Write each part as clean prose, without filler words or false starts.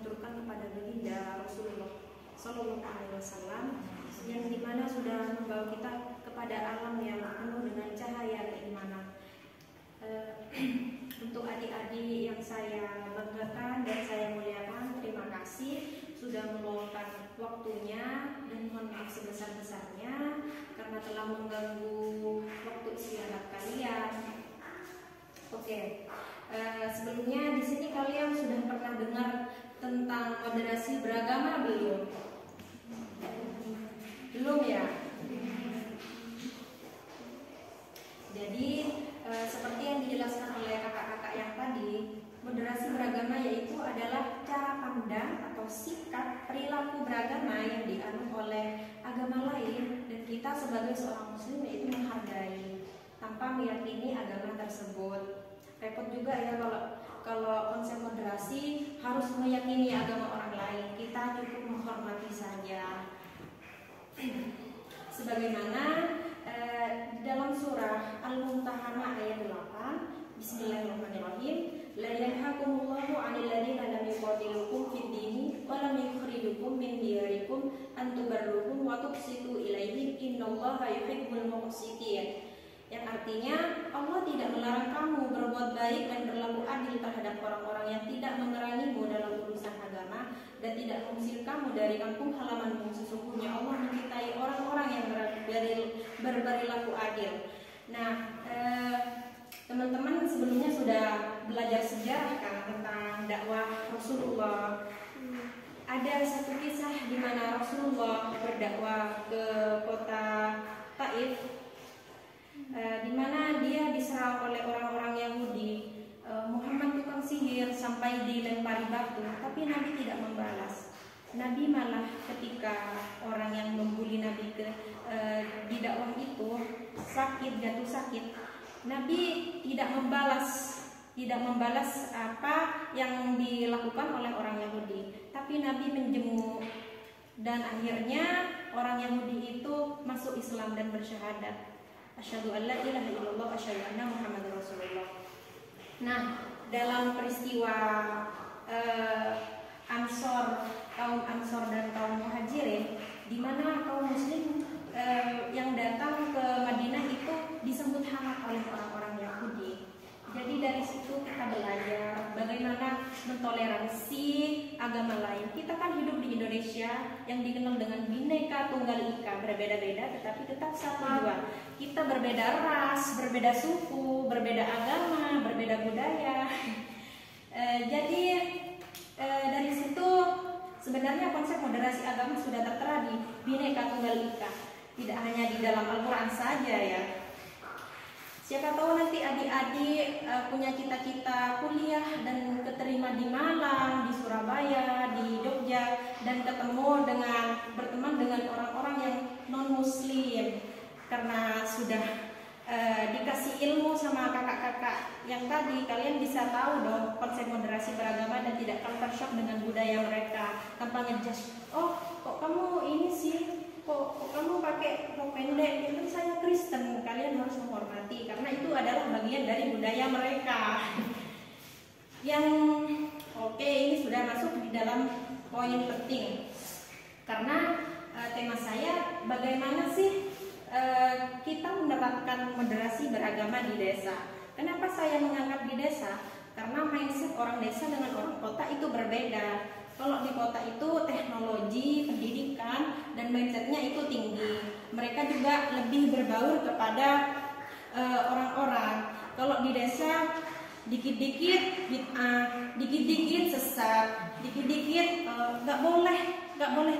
diturunkan kepada baginda Rasulullah Shallallahu Alaihi Wasallam, yang dimana sudah membawa kita kepada alam yang penuh dengan cahaya keimanan. Untuk adik-adik yang saya banggakan dan saya muliakan, terima kasih sudah meluangkan waktunya, dan mohon maaf sebesar-besarnya karena telah mengganggu waktu istirahat kalian. Oke, sebelumnya di sini kalian sudah pernah dengar tentang moderasi beragama belum? Belum ya? Jadi seperti yang dijelaskan oleh kakak-kakak yang tadi, moderasi beragama yaitu adalah cara pandang atau sikap perilaku beragama yang dianut oleh agama lain, dan kita sebagai seorang muslim yaitu menghargai tanpa meyakini agama tersebut. Repot juga ya kalau konsep moderasi harus meyakini agama orang lain. Kita cukup menghormati saja. Sebagaimana di dalam surah Al-Mumtahanah ayat 8, Bismillahirrahmanirrahim, la yanhakumullahu 'anil ladzina lam yuqatilukum fid dini wa lam yukhrijukum min diyarikum an tubarruhum wa tuqsitu ilaihim innallaha yuhibbul muqsitin. Yang artinya Allah tidak melarang kamu berbuat baik dan berlaku adil terhadap orang-orang yang tidak memerangimu dalam urusan agama dan tidak mengusir kamu dari kampung halamanmu. Sesungguhnya Allah mencintai orang-orang yang berperilaku adil. Nah, teman-teman sebelumnya sudah belajar sejarah kan tentang dakwah Rasulullah. Ada satu kisah di mana Rasulullah berdakwah ke kota Taif, di mana dia diserang oleh orang-orang Yahudi. Muhammad tukang sihir sampai dilempari batu, tapi Nabi tidak membalas. Nabi malah ketika orang yang membuli Nabi di dakwah itu jatuh sakit, Nabi tidak membalas apa yang dilakukan oleh orang Yahudi, tapi Nabi menjenguk, dan akhirnya orang Yahudi itu masuk Islam dan bersyahadat, asyhadu an la ilaha illallah asyhadu anna Muhammadar Rasulullah. Nah, dalam peristiwa kaum Ansor dan kaum Muhajirin, di mana kaum muslim yang datang ke Madinah itu disambut hangat oleh orang-orang Yahudi. Jadi dari situ kita belajar bagaimana mentoleransi agama lain. Kita kan hidup di Indonesia yang dikenal dengan Bhinneka Tunggal Ika, berbeda-beda tetapi tetap satu dua. Kita berbeda ras, berbeda suku, berbeda agama, berbeda budaya. Jadi dari situ sebenarnya konsep moderasi agama sudah tertera di Bhinneka Tunggal Ika. Tidak hanya di dalam Al-Quran saja ya. Siapa tahu nanti adik-adik punya cita-cita kuliah dan keterima di Malang, di Surabaya, di Jogja, dan berteman dengan orang-orang yang non-muslim. Karena sudah dikasih ilmu sama kakak-kakak yang tadi, kalian bisa tahu dong konsep moderasi beragama dan tidak culture shock dengan budaya mereka tanpa ngejudge. Oh, kok kamu ini sih? Kok kamu pakai rok pendek? Itu saya Kristen. Kalian harus menghormati karena itu adalah bagian dari budaya mereka. Ini sudah masuk di dalam poin penting. Karena tema saya bagaimana sih kita menerapkan moderasi beragama di desa. Kenapa saya mengangkat di desa? Karena mindset orang desa dengan orang kota itu berbeda. Kalau di kota itu teknologi, pendidikan, dan mindsetnya itu tinggi. Mereka juga lebih berbaur kepada orang-orang. Kalau di desa dikit-dikit bid'ah, dikit-dikit sesat, dikit-dikit nggak boleh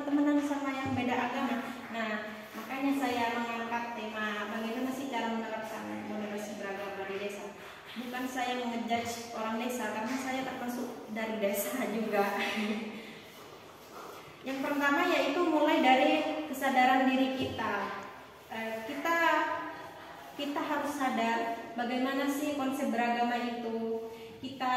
temenan sama yang beda agama. Nah, makanya saya mengangkat tema bagaimana sih cara menerapkan moderasi beragama di desa. Bukan saya mengejudge orang desa karena saya termasuk dari desa juga. Yang pertama yaitu mulai dari kesadaran diri kita. Kita harus sadar bagaimana sih konsep beragama itu. Kita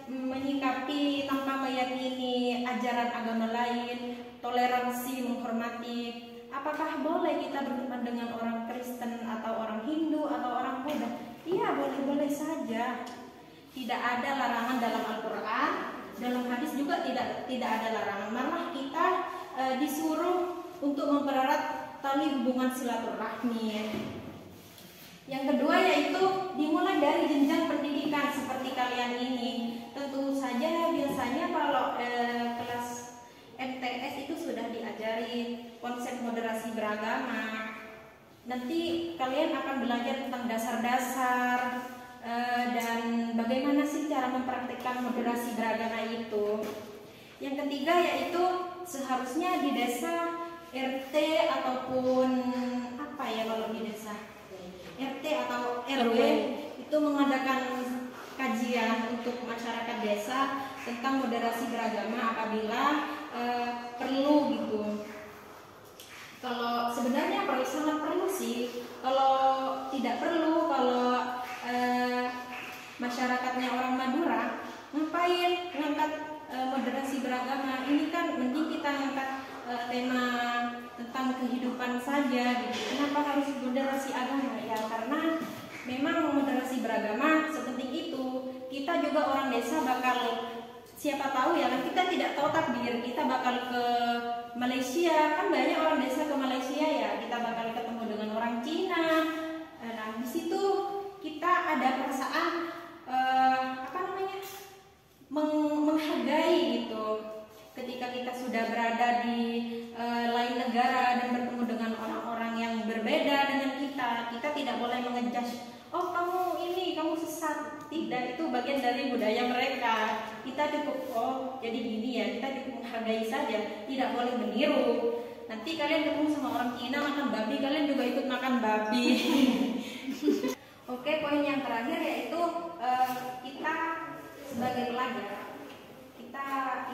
menyikapi tanpa meyakini ajaran agama lain, toleransi, menghormati. Apakah boleh kita berteman dengan orang Kristen atau orang Hindu atau orang Buddha? Iya, boleh-boleh saja. Tidak ada larangan dalam Al-Quran dalam hadis juga tidak ada larangan, malah kita disuruh untuk mempererat tali hubungan silaturahmi. Yang kedua yaitu dimulai dari jenjang pendidikan seperti kalian ini. Tentu saja biasanya kalau kelas MTS itu sudah diajari konsep moderasi beragama. Nanti kalian akan belajar tentang dasar-dasar dan bagaimana sih cara mempraktikkan moderasi beragama itu. Yang ketiga yaitu seharusnya di desa RT ataupun apa ya kalau di desa RT atau RW itu mengadakan kajian untuk masyarakat desa tentang moderasi beragama apabila perlu gitu. Kalau sebenarnya sangat perlu sih. Kalau tidak perlu, kalau masyarakatnya orang Madura, ngapain ngangkat moderasi beragama? Ini kan mending kita ngangkat tema tentang kehidupan saja gitu. Kenapa harus moderasi agama? Ya karena memang moderasi beragama sepenting itu. Kita juga orang desa bakal, siapa tahu ya kan, kita tidak tahu takdir, kita bakal ke Malaysia, kan banyak orang desa ke Malaysia ya, kita bakal ketemu dengan orang Cina. Nah di situ kita ada perasaan menghargai gitu. Ketika kita sudah berada di lain negara dan bertemu dengan orang-orang yang berbeda dengan kita tidak boleh mengejudge, oh kamu ini, kamu sesat. Tidak, itu bagian dari budaya mereka. Kita cukup, oh jadi gini ya, kita cukup menghargai saja, tidak boleh meniru. Nanti kalian ketemu sama orang Cina makan babi, kalian juga ikut makan babi. Oke, poin yang terakhir yaitu kita sebagai pelajar, kita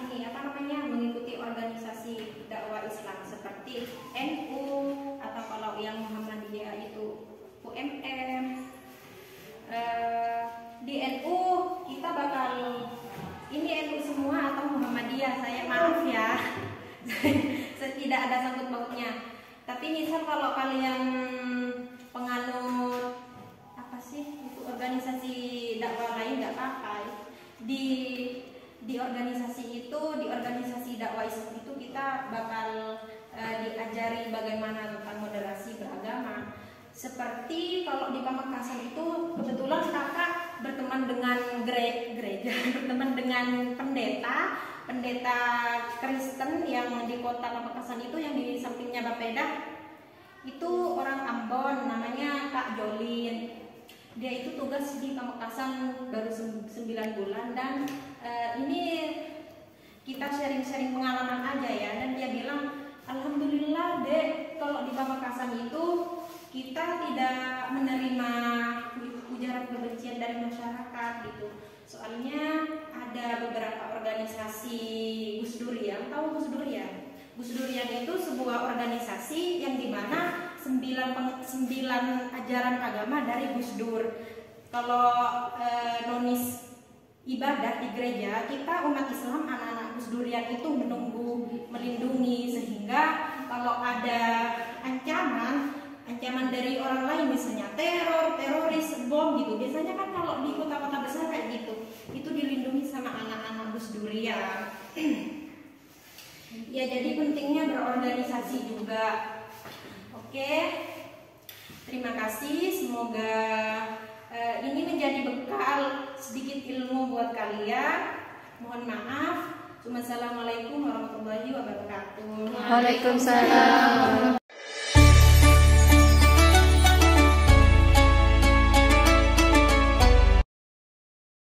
ini mengikuti organisasi dakwah Islam seperti NU atau kalau yang Muhammadiyah itu UMM. Di NU kita bakal, ini NU semua atau Muhammadiyah, saya maaf ya. Tidak ada sangkut pautnya. Tapi misal kalau kalian penganut apa sih itu organisasi dakwah lain nggak apa-apa. Di organisasi itu, di organisasi dakwah Islam itu kita bakal diajari bagaimana tentang moderasi beragama. Seperti kalau di Pamekasan itu kebetulan kakak berteman dengan gereja, berteman dengan pendeta Kristen yang di kota Pamekasan itu, yang di sampingnya Bapeda. Itu orang Ambon, namanya Kak Jolin. Dia itu tugas di Pamekasan baru 9 bulan dan ini kita sharing-sharing pengalaman aja ya. Dan dia bilang, alhamdulillah dek, kalau di Pamekasan itu kita tidak menerima ujaran kebencian dari masyarakat gitu. Soalnya ada beberapa organisasi Gus Durian, tahu Gus Durian? Gus Durian itu sebuah organisasi yang dimana 9 ajaran agama dari Gus Dur. Kalau nonis ibadah di gereja, kita umat Islam, anak-anak Gus Durian itu menunggu, melindungi, sehingga kalau ada ancaman dari orang lain, misalnya teror, teroris, bom gitu. Biasanya kan kalau di kota-kota besar kayak gitu, itu dilindungi sama anak-anak Gus Durian. Ya jadi pentingnya berorganisasi juga. Oke, terima kasih. Semoga ini menjadi bekal sedikit ilmu buat kalian. Mohon maaf. Wassalamualaikum warahmatullahi wabarakatuh. Waalaikumsalam.